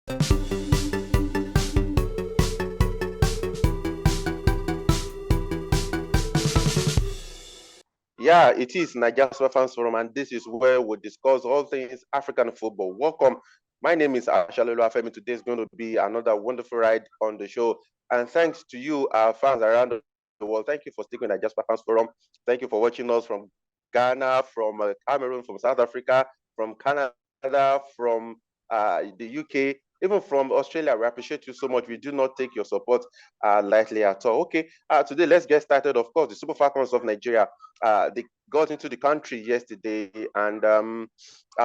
Yeah, it is Nigerian Fans Forum, and this is where we discuss all things African football. Welcome. My name is Ashalolu Afemi. Today is going to be another wonderful ride on the show. And thanks to you, our fans around the world. Thank you for sticking with Nigerian Fans Forum. Thank you for watching us from Ghana, from Cameroon, from South Africa, from Canada, from the UK, even from Australia. We appreciate you so much. We do not take your support lightly at all. Okay, today let's get started. Of course, the Super Falcons of Nigeria, they got into the country yesterday, and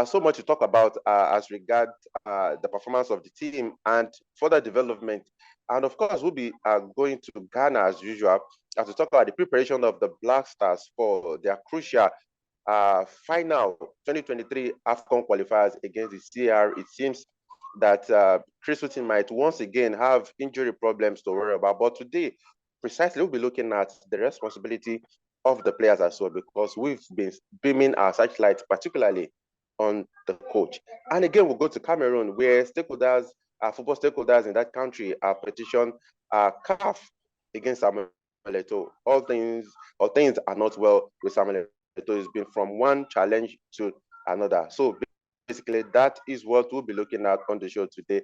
so much to talk about as regard the performance of the team and further development. And of course, we'll be going to Ghana as usual to talk about the preparation of the Black Stars for their crucial final 2023 AFCON qualifiers against the CR. It seems that Chris Hughton might once again have injury problems to worry about. But today, precisely, we'll be looking at the responsibility of the players as well, because we've been beaming our searchlight, particularly on the coach. And again, we'll go to Cameroon, where stakeholders, football stakeholders in that country are petitioned CAF against Samuel Eto'o. All things are not well with Samuel Eto'o. It's been from one challenge to another. So basically, that is what we'll be looking at on the show today.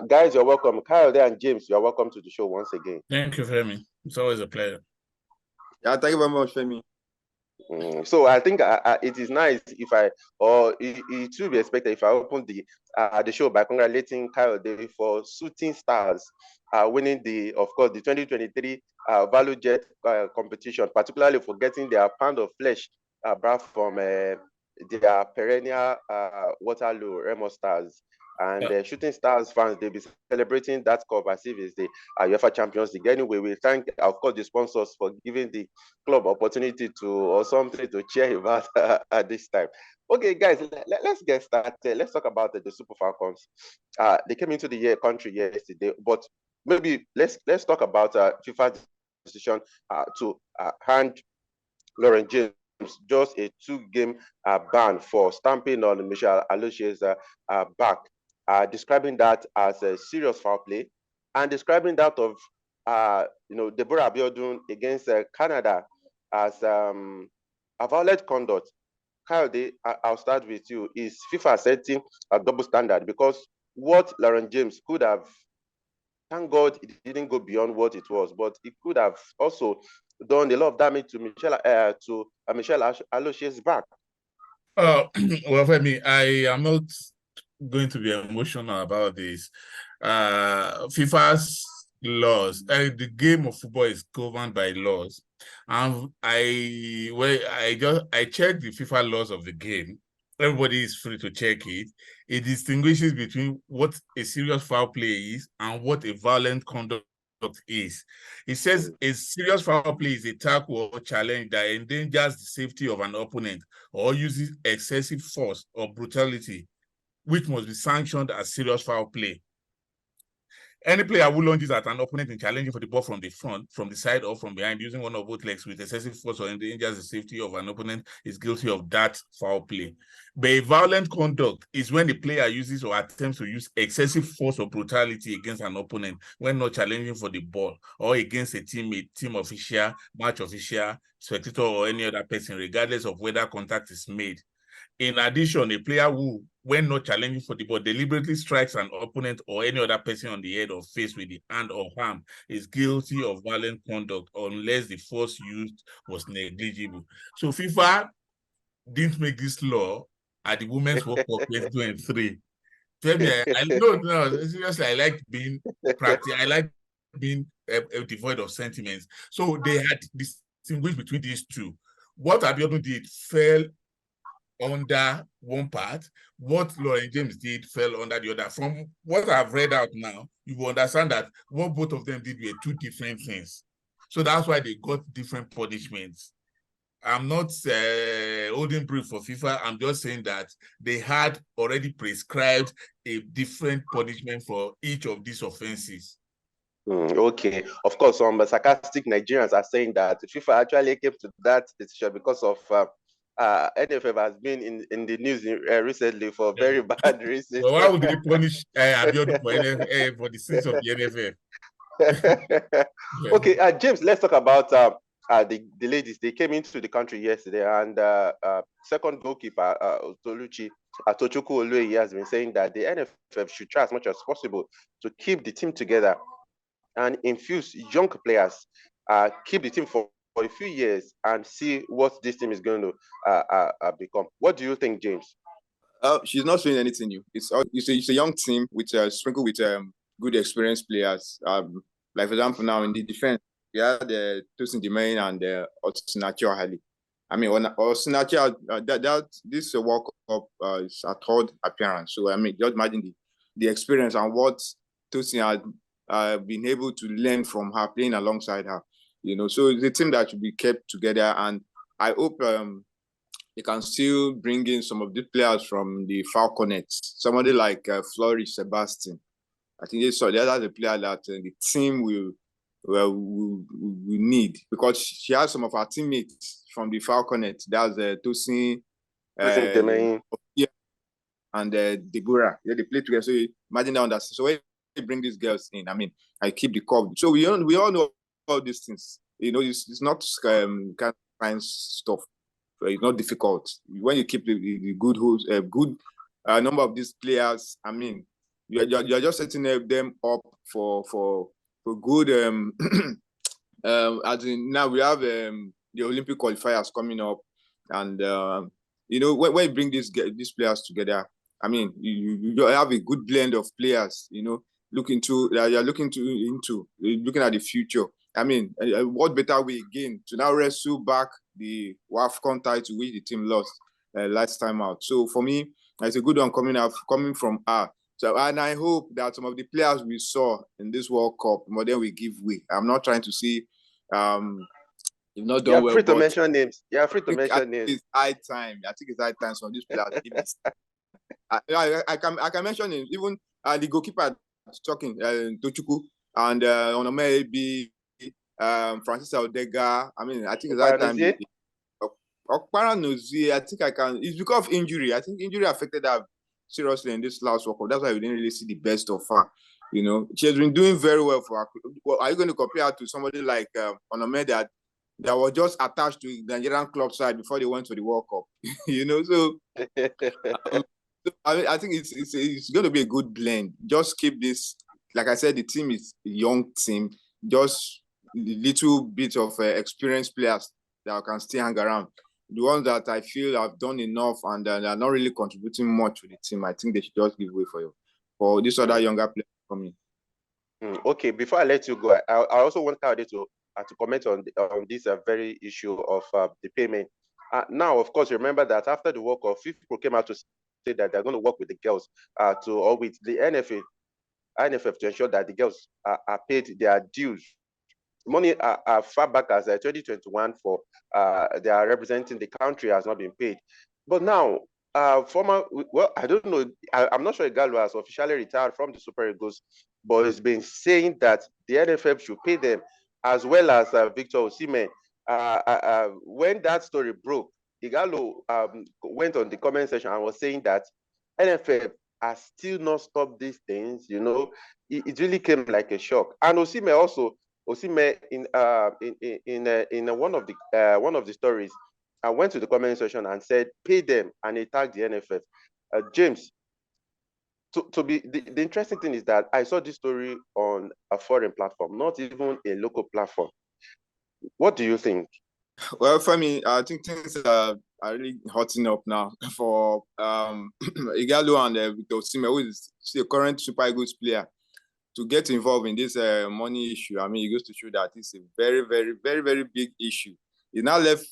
Guys, you're welcome. Kyle and James, you're welcome to the show once again. Thank you, Femi. It's always a pleasure. Yeah, thank you very much, Femi. So I think it is nice if it should be expected if I open the show by congratulating Kyle for Shooting Stars winning the 2023 Value Jet competition, particularly for getting their pound of flesh brought from their perennial Waterloo Remo Stars. And Shooting Stars fans, they'll be celebrating that cup as if it's the UEFA Champions League. Anyway, we thank, of course, the sponsors for giving the club opportunity or something to cheer about at this time. Okay, guys, let's get started. Let's talk about the Super Falcons. They came into the country yesterday, but maybe let's talk about FIFA's decision to hand Lauren James just a 2-game ban for stamping on Michelle Alochie's back. Describing that as a serious foul play, and describing that of Deborah Abiodun against Canada as a violent conduct. Kyle, I'll start with you. Is FIFA setting a double standard? Because what Lauren James could have, thank God it didn't go beyond what it was, but it could have also done a lot of damage to Michelle Alochie's back. Well, Femi, I am not going to be emotional about this. FIFA's laws, the game of football is governed by laws, and I checked the FIFA laws of the game. Everybody is free to check it. It distinguishes between what a serious foul play is and what a violent conduct is. It says a serious foul play is a tackle or challenge that endangers the safety of an opponent or uses excessive force or brutality, which must be sanctioned as serious foul play. Any player who lunges at an opponent in challenging for the ball from the front, from the side, or from behind, using one or both legs with excessive force or endangers the safety of an opponent is guilty of that foul play. But a violent conduct is when the player uses or attempts to use excessive force or brutality against an opponent when not challenging for the ball, or against a teammate, team official, match official, spectator, or any other person, regardless of whether contact is made. In addition, a player who, when not challenging for the ball, deliberately strikes an opponent or any other person on the head or face with the hand or arm is guilty of violent conduct unless the force used was negligible. So FIFA didn't make this law at the Women's World Cup 2023. Seriously, I like being practical. I like being devoid of sentiments. So they had distinguished between these two. What Abiodun did fell under one part, what Lauren James did fell under the other. From what I've read out now, you will understand that what both of them did were two different things. So that's why they got different punishments. I'm not holding brief for FIFA. I'm just saying that they had already prescribed a different punishment for each of these offenses. Okay. Of course, some sarcastic Nigerians are saying that FIFA actually came to that decision because of NFF has been in the news recently for very bad reasons. But why would they punish Abiodun for the sins of the NFF? Okay, James, let's talk about the ladies. They came into the country yesterday, and second goalkeeper Tochukwu Olueyi has been saying that the NFF should try as much as possible to keep the team together and infuse young players, keep the team for a few years and see what this team is going to become. What do you think, James? She's not showing anything new. It's a young team with sprinkled with good experienced players. Like for example, now in the defense, we had Tosin Demain and Osinachi Hali. I mean, Osinachi, that this World Cup is a third appearance. So I mean, just imagine the experience and what Tosin had been able to learn from her playing alongside her. You know, so it's a team that should be kept together, and I hope they can still bring in some of the players from the Falconets. Somebody like Flourish Sebastian. I think that's a player that the team will need, because she has some of her teammates from the Falconets. That's Tosin and Deborah. Yeah, they play together. So imagine that. So when you bring these girls in, I mean, I keep the coverage. So we all know all these things. You know, it's not kind of science stuff. It's not difficult when you keep the good number of these players. I mean, you're just setting them up for good. As in now we have the Olympic qualifiers coming up, and you know, when you bring these players together, I mean, you have a good blend of players. You know, looking at the future. I mean, what better way again to now wrestle back the WAFCON title which the team lost last time out. So for me, it's a good one coming from her. So, and I hope that some of the players we saw in this World Cup, more than we give way. I'm not trying to see you've not done well. You're free to mention names. You're free to mention names. It's high time. I think it's high time some of these players. I can mention names. Even the goalkeeper talking, Tochukwu, and Onome Ebi, Francis Odega. I mean, I think it's high time. Okpara I think I can. It's because of injury. I think injury affected her seriously in this last World Cup. That's why we didn't really see the best of her. You know, she has been doing very well for her. Well, are you going to compare her to somebody like Onome that was just attached to the Nigerian club side before they went to the World Cup? You know, so I think it's going to be a good blend. Just keep this. Like I said, the team is a young team. Just little bit of experienced players that can still hang around. The ones that I feel have done enough and are not really contributing much to the team, I think they should just give way for this other younger players coming. Okay, before I let you go, I also want Kade to comment on this very issue of the payment. Now, of course, remember that after the World Cup, FIFA came out to say that they're going to work with the girls or with the NFF to ensure that the girls are paid their dues. Money are far back as 2021 for they are representing the country has not been paid. But now, I don't know, I'm not sure Igalo has officially retired from the Super Eagles, but it's been saying that the NFF should pay them, as well as Victor Osimhen. When that story broke, Igalo went on the comment section and was saying that NFF has still not stopped these things. You know, it really came like a shock. And Osimhen in one of the stories, I went to the comment section and said, pay them, and he tagged the NFF. James, the interesting thing is that I saw this story on a foreign platform, not even a local platform. What do you think? Well, for me, I think things are really hotting up now for Igalo and Victor Osimhen, who is the current Super Eagles player, to get involved in this money issue. I mean, it goes to show that it's a very, very, very, very big issue. It's now left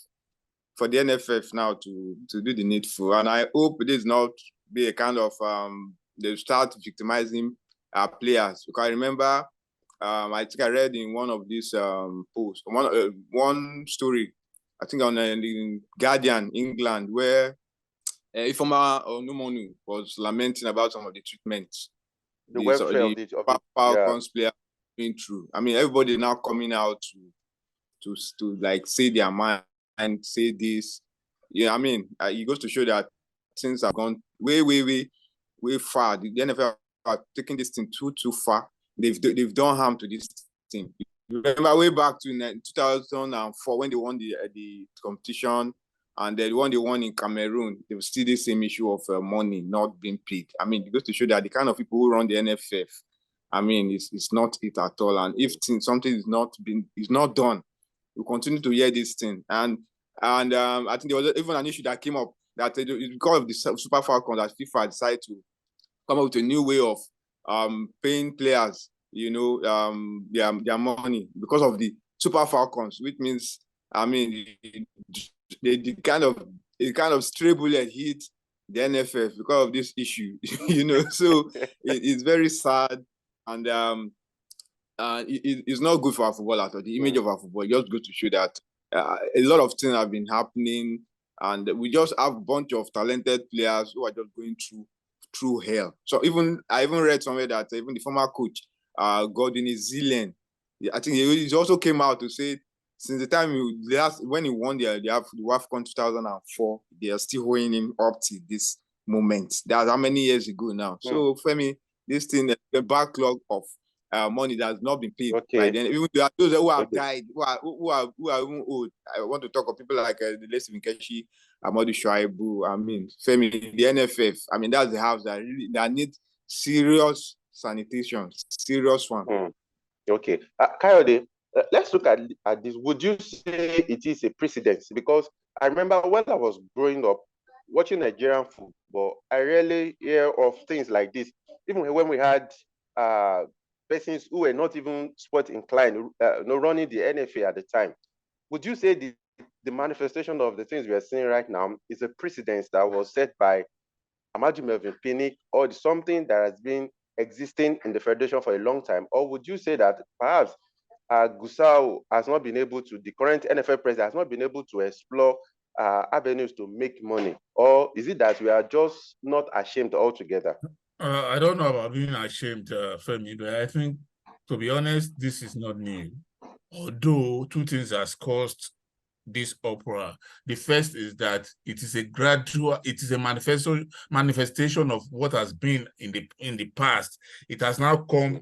for the NFF now to do the needful. And I hope it is not be a kind of, they start victimizing players. Because I remember, I think I read in one of these posts, one story, I think on the Guardian, England, where Ifeoma Onumonu was lamenting about some of the treatments the welfare of the Falcons player being through. I mean, everybody now coming out to like say their mind and say this. yeah, I mean, it goes to show that things have gone way far. The NFL are taking this thing too far. They've done harm to this team. Remember way back to 2004 when they won the competition, and the one they won in Cameroon, they will still the same issue of money not being paid. I mean, it goes to show that the kind of people who run the NFF, I mean, it's not it at all. And if something is not done, we continue to hear this thing. And I think there was even an issue that came up that because of the Super Falcons that FIFA decided to come up with a new way of paying players, their money because of the Super Falcons, which means, I mean, the kind of stray bullet hit the NFF because of this issue, So it's very sad, and it's not good for our football at all. The image of our football just goes to show that a lot of things have been happening, and we just have a bunch of talented players who are just going through hell. So I even read somewhere that even the former coach, Gordon Zealand, I think he also came out to say since the time when he won the WAFCON 2004, they are still holding him up to this moment. That's how many years ago now. So Femi, this thing, the backlog of money that has not been paid by then. Even those who have died, who are even old. I want to talk of people like the late Vinkeshi, Amadou Shuaibu. I mean, Femi, the NFF. I mean, that's the house that need serious sanitation, serious one. Okay, Kayode, let's look at this. Would you say it is a precedent? Because I remember when I was growing up watching Nigerian football, I rarely hear of things like this. Even when we had persons who were not even sport inclined, running the NFA at the time. Would you say the manifestation of the things we are seeing right now is a precedent that was set by Amadou Melvin Pinnick, or something that has been existing in the Federation for a long time? Or would you say that perhaps Gusau has not been able to, the current NFL president has not been able to explore avenues to make money? Or is it that we are just not ashamed altogether? I don't know about being ashamed, Femi, but I think, to be honest, this is not new. Although two things has caused this uproar. The first is that it is a manifestation of what has been in the past. It has now come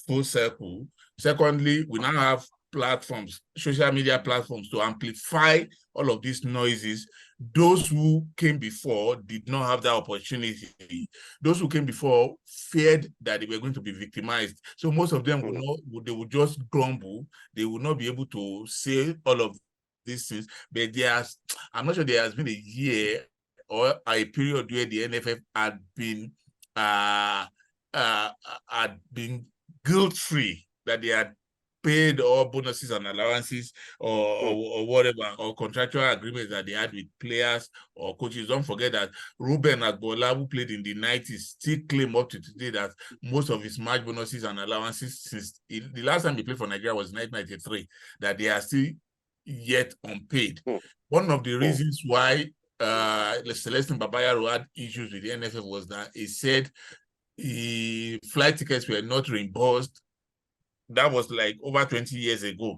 full circle. Secondly, we now have platforms, social media platforms, to amplify all of these noises. Those who came before did not have that opportunity. Those who came before feared that they were going to be victimized. So most of them they would just grumble. They would not be able to say all of these things. But I'm not sure there has been a year or a period where the NFF had been guilt-free, that they had paid all bonuses and allowances or whatever, or contractual agreements that they had with players or coaches. Don't forget that Ruben Agbola, who played in the 90s, still claim up to today that most of his match bonuses and allowances since the last time he played for Nigeria was 1993, that they are still yet unpaid. One of the reasons why Celestine Babayaro had issues with the NFF was that he said flight tickets were not reimbursed. That was like over 20 years ago.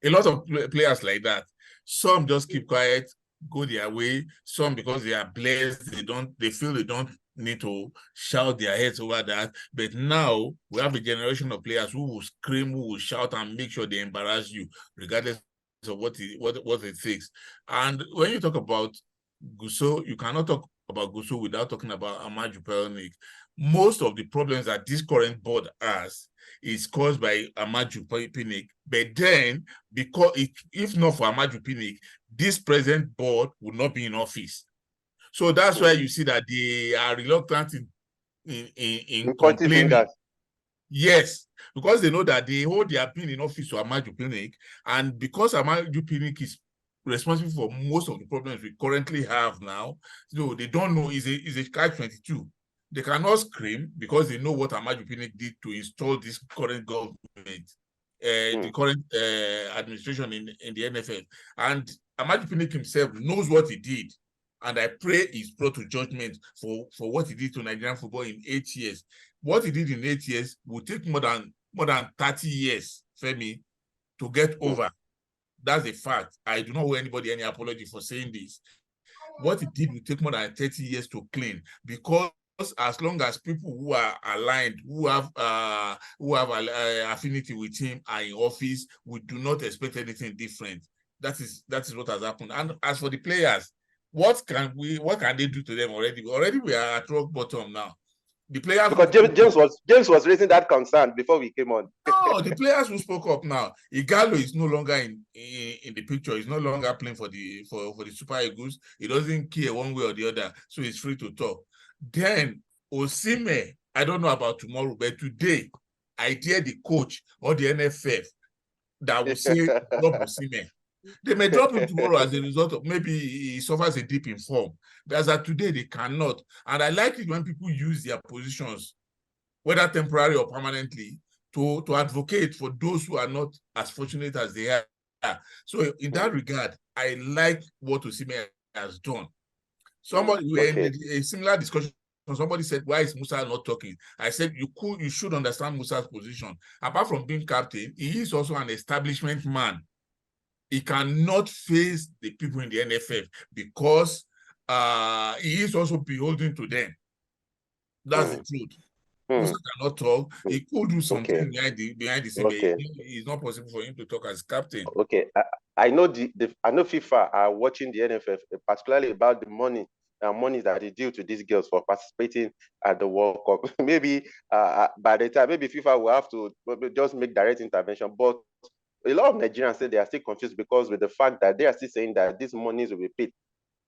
A lot of players like that. Some just keep quiet, go their way. Some, because they are blessed, they feel they don't need to shout their heads over that. But now we have a generation of players who will scream, who will shout and make sure they embarrass you, regardless of what it takes. And when you talk about Gusau, you cannot talk about Gusau without talking about Amadou Pelnick. Most of the problems that this current board has is caused by Amadou Pinnick. But then, because if not for Amadou Pinnick, this present board would not be in office. So that's why you see that they are reluctant in complaining. Yes, because they know that they hold their pin in office to Amadou Pinnick, and because Amadou Pinnick is responsible for most of the problems we currently have now, so they don't know, is a catch-22. They cannot scream because they know what Amadou Pinnick did to install this current government, the current administration in the NFL. And Amadou Pinnick himself knows what he did. And I pray he's brought to judgment for what he did to Nigerian football in 8 years. What he did in 8 years will take more than 30 years, Femi, to get over. That's a fact. I do not owe anybody any apology for saying this. What it did will take more than 30 years to clean, because as long as people who are aligned, who have affinity with him are in office, we do not expect anything different. That is what has happened. And as for the players, what can they do to them already? Already we are at rock bottom now. The players, because James was raising that concern before we came on. No, the players who spoke up now, Igalo is no longer in the picture. He's no longer playing for the Super Eagles. He doesn't care one way or the other, so he's free to talk. Then Osimhen, I don't know about tomorrow, but today I dare the coach or the NFF that will say drop Osimhen. They may drop him tomorrow as a result of maybe he suffers a dip in form. But as of today, they cannot. And I like it when people use their positions, whether temporary or permanently, to advocate for those who are not as fortunate as they are. So in that regard, I like what Osimhen has done. Somebody, in a similar discussion, somebody said, why is Musa not talking? I said, you should understand Musa's position. Apart from being captain, he is also an establishment man. He cannot face the people in the NFF because he is also beholden to them. That's the truth. Musa cannot talk. He could do something behind the scene. It's not possible for him to talk as captain. Okay, I know I know FIFA are watching the NFF, particularly about the money that is due to these girls for participating at the World Cup. Maybe by the time, maybe FIFA will have to just make direct intervention. But a lot of Nigerians say they are still confused because with the fact that they are still saying that these monies will be paid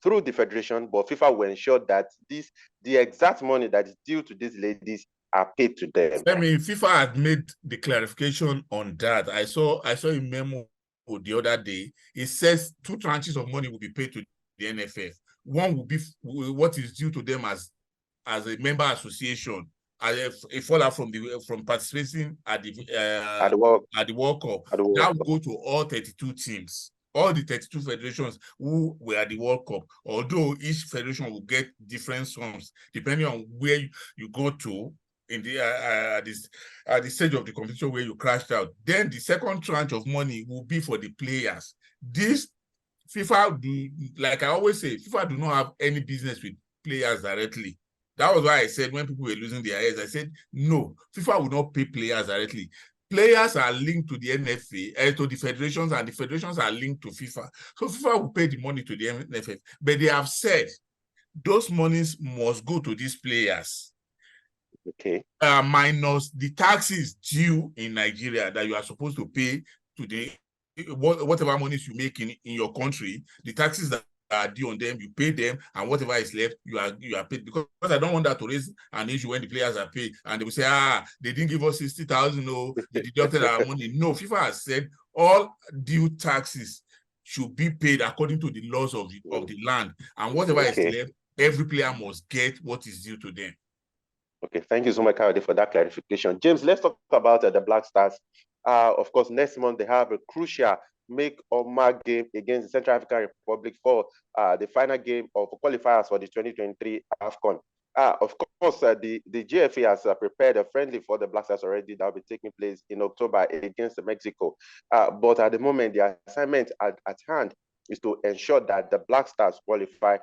through the federation, but FIFA will ensure that the exact money that is due to these ladies are paid to them. I mean, FIFA had made the clarification on that. I saw a memo the other day. It says 2 tranches of money will be paid to the NFF. One will be what is due to them as a member association, as a fallout from participating at the World Cup. That will go to all 32 teams, all the 32 federations who were at the World Cup. Although each federation will get different sums depending on where you go to in the at the stage of the competition where you crashed out. Then the second tranche of money will be for the players. This FIFA do, like I always say, FIFA do not have any business with players directly. That was why I said when people were losing their heads, I said, no, FIFA will not pay players directly. Players are linked to the NFA, to the federations, and the federations are linked to FIFA. So FIFA will pay the money to the NFF. But they have said those monies must go to these players. Okay. Minus the taxes due in Nigeria that you are supposed to pay to the whatever monies you make in your country, the taxes that are due on them, you pay them, and whatever is left, you are paid. Because I don't want that to raise an issue when the players are paid and they will say, they didn't give us 60,000, no, they deducted our money. No, FIFA has said all due taxes should be paid according to the laws of the land, and whatever is left, every player must get what is due to them. Okay, thank you so much, Kayode, for that clarification. James, let's talk about the Black Stars. Of course, next month they have a crucial make or mark game against the Central African Republic for the final game of qualifiers for the 2023 AFCON. Of course, the GFA has prepared a friendly for the Black Stars already that will be taking place in October against Mexico. But at the moment, the assignment at hand is to ensure that the Black Stars qualify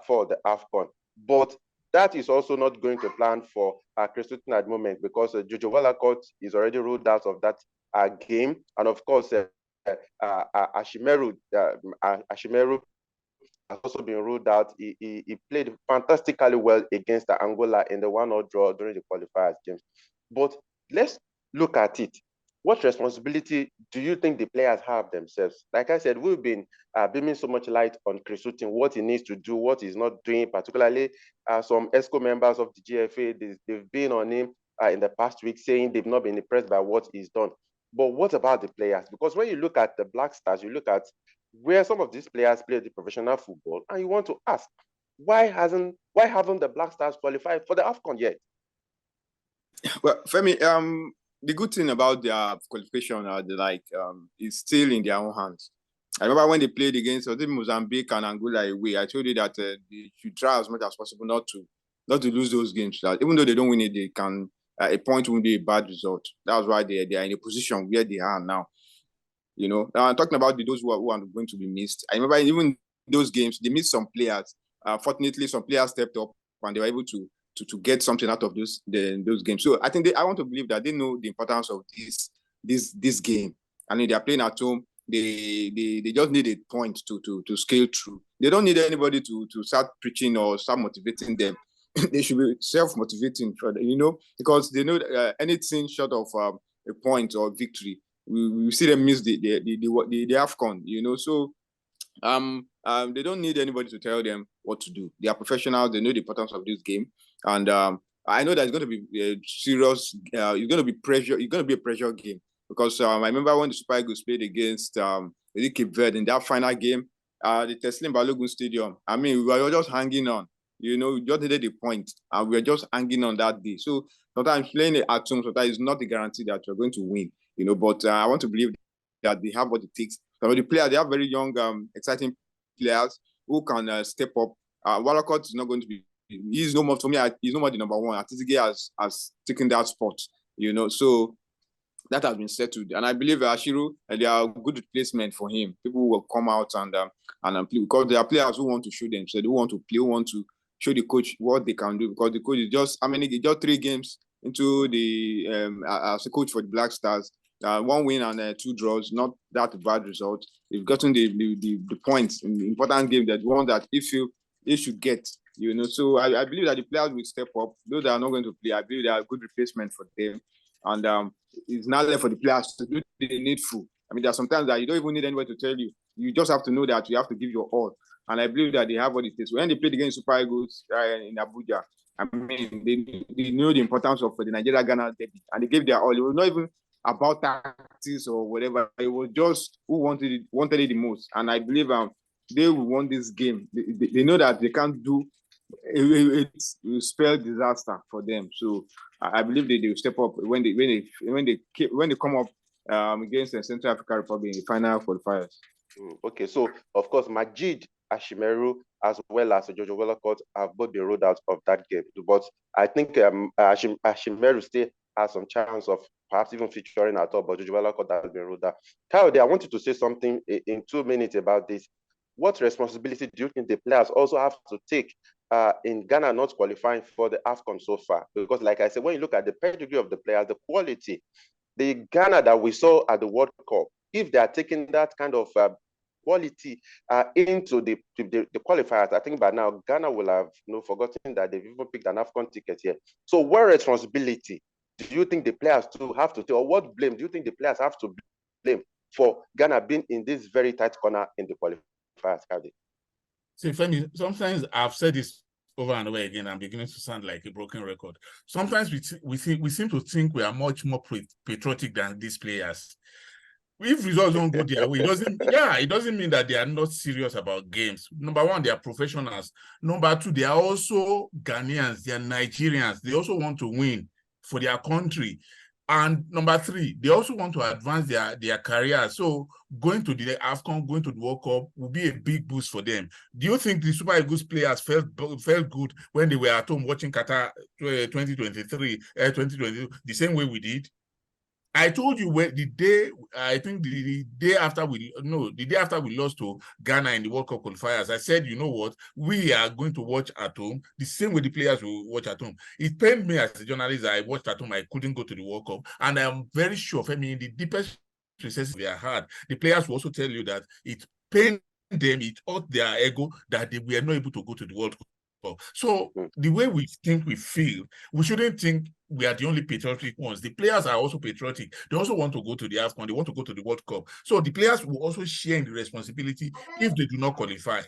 for the AFCON. But that is also not going to plan for Christine at the moment because Jojo Wallacott is already ruled out of that game. And of course, Ashimeru has also been ruled out. He played fantastically well against Angola in the 1-0 draw during the qualifiers, James. But let's look at it. What responsibility do you think the players have themselves? Like I said, we've been beaming so much light on Chris Hughton, what he needs to do, what he's not doing, particularly some ESCO members of the GFA, they've been on him in the past week saying they've not been impressed by what he's done. But what about the players? Because when you look at the Black Stars, you look at where some of these players play the professional football, and you want to ask, why haven't the Black Stars qualified for the AFCON yet? Well, Femi, the good thing about their qualification is still in their own hands. I remember when they played against Mozambique and Angola away, I told you that they should try as much as possible not to lose those games. That even though they don't win it, they can a point won't be a bad result. That's why they are in a position where they are now. You know, talking about those who are going to be missed. I remember even those games, they missed some players. Fortunately, some players stepped up and they were able to get something out of those games. So I think I want to believe that they know the importance of this game. I mean, they are playing at home. They just need a point to scale through. They don't need anybody to start preaching or start motivating them. They should be self-motivating, you know, because they know anything short of a point or victory, we see them miss the AFCON, you know. So they don't need anybody to tell them what to do. They are professionals. They know the importance of this game, and I know that it's going to be serious. It's going to be pressure. It's going to be a pressure game because I remember when the Super Eagles played against Cape Verde in that final game, the Teslim Balogun Stadium. I mean, we were just hanging on. You know, we just needed a point, and we were just hanging on that day. So sometimes playing at home, sometimes is not a guarantee that you're going to win. You know, but I want to believe that they have what it takes. So the players, they have very young, exciting players who can step up. Walcott is not going to be. He's no more for me. He's no more the number one. Atizige has taken that spot. You know, so that has been settled, and I believe Ashiru they are a good replacement for him. People will come out and play because there are players who want to show themselves, who want to play, who want to show the coach what they can do. Because the coach is just just 3 games into the as a coach for the Black Stars. 1 win and 2 draws, not that bad result. They've gotten the points in the important game, that one that they should get, you know. So I believe that the players will step up. Those that are not going to play, I believe they are a good replacement for them. And it's not left for the players to do the needful. I mean, there are sometimes that you don't even need anybody to tell you. You just have to know that you have to give your all. And I believe that they have what it takes. When they played against Super Eagles in Abuja, I mean, they knew the importance of the Nigeria-Ghana derby, and they gave their all. It was not even about tactics or whatever. It was just who wanted it the most. And I believe they will want this game. They know that they can't do it. Will spell disaster for them. So I believe they will step up when they come up against the Central African Republic in the final qualifiers. Okay, so of course Majid Ashimeru as well as Jojo Wellacott have both been ruled out of that game. But I think Ashimeru still has some chance of perhaps even featuring at all, but Jojo Wellacott has been ruled out. Kyle, I wanted to say something in 2 minutes about this. What responsibility do you think the players also have to take in Ghana not qualifying for the AFCON so far? Because like I said, when you look at the pedigree of the players, the quality, the Ghana that we saw at the World Cup, if they are taking that kind of quality into the qualifiers, I think by now Ghana will have forgotten that they've even picked an AFCON ticket here. So what responsibility do you think the players too have to take, or what blame do you think the players have to blame for Ghana being in this very tight corner in the qualifiers? See, Femi, sometimes I've said this over and over again. I'm beginning to sound like a broken record. Sometimes we seem to think we are much more patriotic than these players. If results don't go their way, it doesn't mean that they are not serious about games. Number one, they are professionals. Number two, they are also Ghanaians, they are Nigerians. They also want to win for their country. And number three, they also want to advance their career. So going to the AFCON, going to the World Cup will be a big boost for them. Do you think the Super Eagles players felt good when they were at home watching Qatar 2023, 2022, the same way we did? I told you the day after we lost to Ghana in the World Cup qualifiers, I said, you know what, we are going to watch at home the same way the players will watch at home. It pained me as a journalist that I watched at home. I couldn't go to the World Cup, and I'm very sure, I mean, in the deepest recesses of their heart, the players will also tell you that it pained them, it hurt their ego that they were not able to go to the World Cup. So the way we think, we feel, we shouldn't think we are the only patriotic ones. The players are also patriotic. They also want to go to the AFCON. They want to go to the World Cup. So the players will also share in the responsibility if they do not qualify.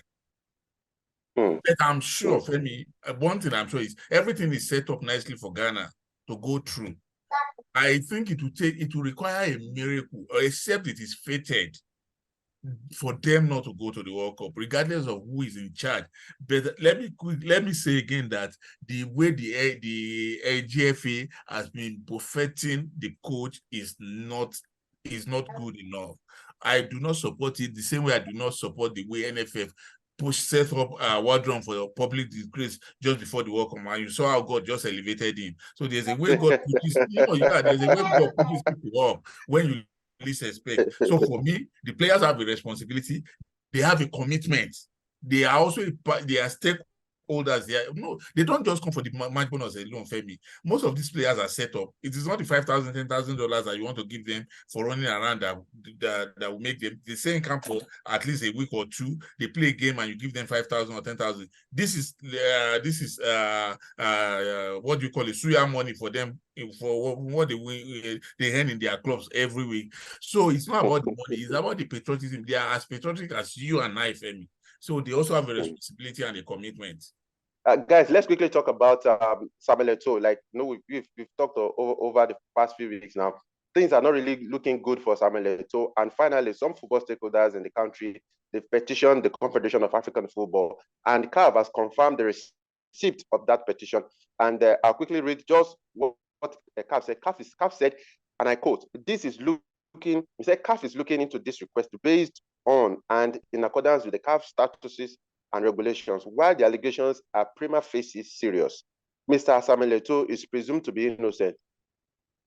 But I'm sure, Femi, one thing I'm sure is everything is set up nicely for Ghana to go through. I think it will require a miracle, except it is fated for them not to go to the World Cup, regardless of who is in charge. But let me say again that the way the GFA has been buffeting the coach is not good enough. I do not support it the same way I do not support the way NFF set up a wardroom for your public disgrace just before the World Cup, and you saw how God just elevated him. So there's a way God pushes, there's a way God pushes people up when you least expect. So for me, the players have a responsibility. They have a commitment. They are also they are stakeholders. They don't just come for the match bonus alone, Femi. Most of these players are set up. It is not the $5,000, $10,000 that you want to give them for running around that will make them. They stay in camp for at least a week or two. They play a game and you give them 5,000 or 10,000. This is what do you call it? Suya money for them for what they earn in their clubs every week. So it's not about the money, it's about the patriotism. They are as patriotic as you and I, Femi. So they also have a responsibility and a commitment. Guys, let's quickly talk about Samuel Eto'o. Like, we've talked over the past few weeks now. Things are not really looking good for Samuel Eto'o. And finally, some football stakeholders in the country, they've petitioned the Confederation of African Football. And CAF has confirmed the receipt of that petition. And I'll quickly read just what CAF said. CAF said, and I quote, he said CAF is looking into this request based on and in accordance with the CAF statuses and regulations. While the allegations are prima facie serious, Mr. Samuel Eto'o is presumed to be innocent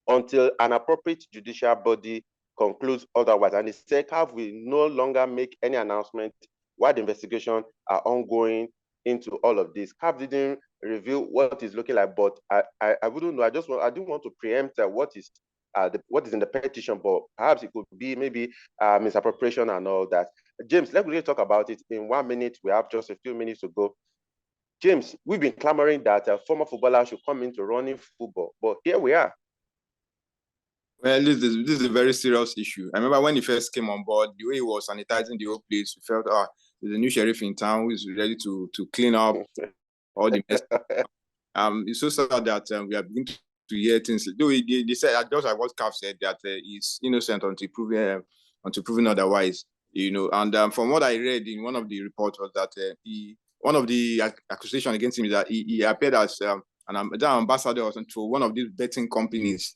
until an appropriate judicial body concludes otherwise. And the CAF will no longer make any announcement while the investigations are ongoing into all of this. CAF didn't reveal what it's looking like, but I wouldn't know. I didn't want to preempt what is in the petition, but perhaps it could be maybe misappropriation and all that. James, let's really talk about it in 1 minute. We have just a few minutes to go. James, we've been clamoring that former footballers should come into running football, but here we are. Well, this is a very serious issue. I remember when he first came on board, the way he was sanitizing the whole place, we felt, there's a new sheriff in town who is ready to clean up all the mess. It's so sad that we are beginning to hear things. Though they said, just like what CAF said, that he's innocent until proven otherwise. And from what I read in one of the reports was that one of the accusations against him is that he appeared as an ambassador to one of these betting companies.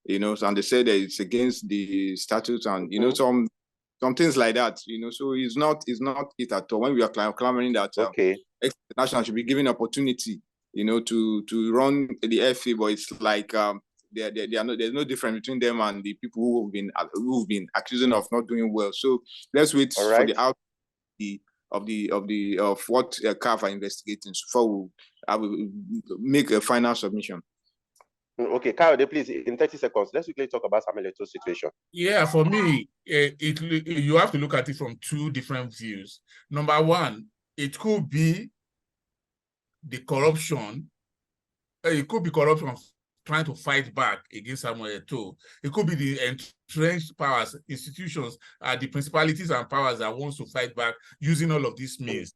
And they said that it's against the statutes and some things like that. So it's not it at all. When we are clamoring that ex-national should be given opportunity, to run the FA, but it's like there's no difference between them and the people who've been accusing of not doing well. So let's wait for the outcome of what CAF are investigating before we make a final submission. Okay, Kyle, please, in 30 seconds, let's quickly talk about Samuel Eto'o's situation. Yeah, for me, you have to look at it from two different views. Number one, it could be the corruption. It could be corruption trying to fight back against Samuel Eto'o. It could be the entrenched powers, institutions, the principalities and powers that wants to fight back using all of these means.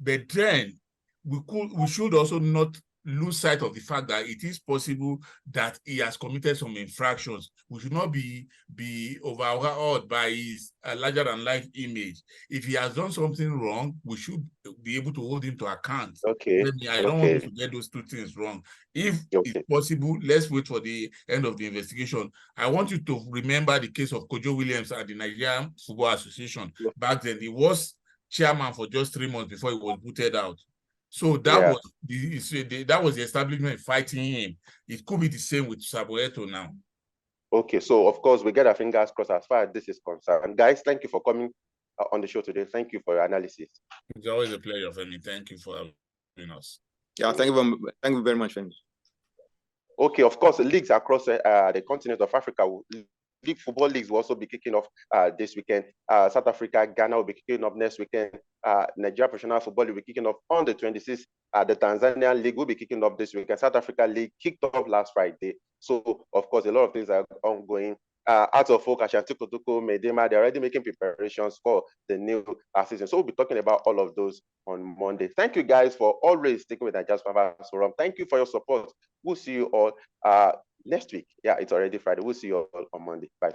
But then we should also not lose sight of the fact that it is possible that he has committed some infractions. We should not be overawed by his larger-than-life image. If he has done something wrong, we should be able to hold him to account. Okay. I don't want to get those two things wrong. If it's possible, let's wait for the end of the investigation. I want you to remember the case of Kojo Williams at the Nigerian Football Association. Back then, he was chairman for just 3 months before he was booted out. So that was the establishment fighting him. It could be the same with Samuel Eto'o now. Okay, so of course we get our fingers crossed as far as this is concerned. Guys, thank you for coming on the show today. Thank you for your analysis. It's always a pleasure, Femi. Thank you for having us. Yeah, thank you very much, Femi. Okay, of course, leagues across the continent of Africa football leagues will also be kicking off this weekend. South Africa, Ghana will be kicking off next weekend. Nigeria Professional Football will be kicking off on the 26th. The Tanzanian League will be kicking off this weekend. South Africa League kicked off last Friday. So, of course, a lot of things are ongoing. Out of folk, Ashanti Kotoko, Medema, they're already making preparations for the new season. So we'll be talking about all of those on Monday. Thank you guys for always sticking with Nigeria's FIFA Forum. Thank you for your support. We'll see you all next week. Yeah, it's already Friday. We'll see you all on Monday. Bye.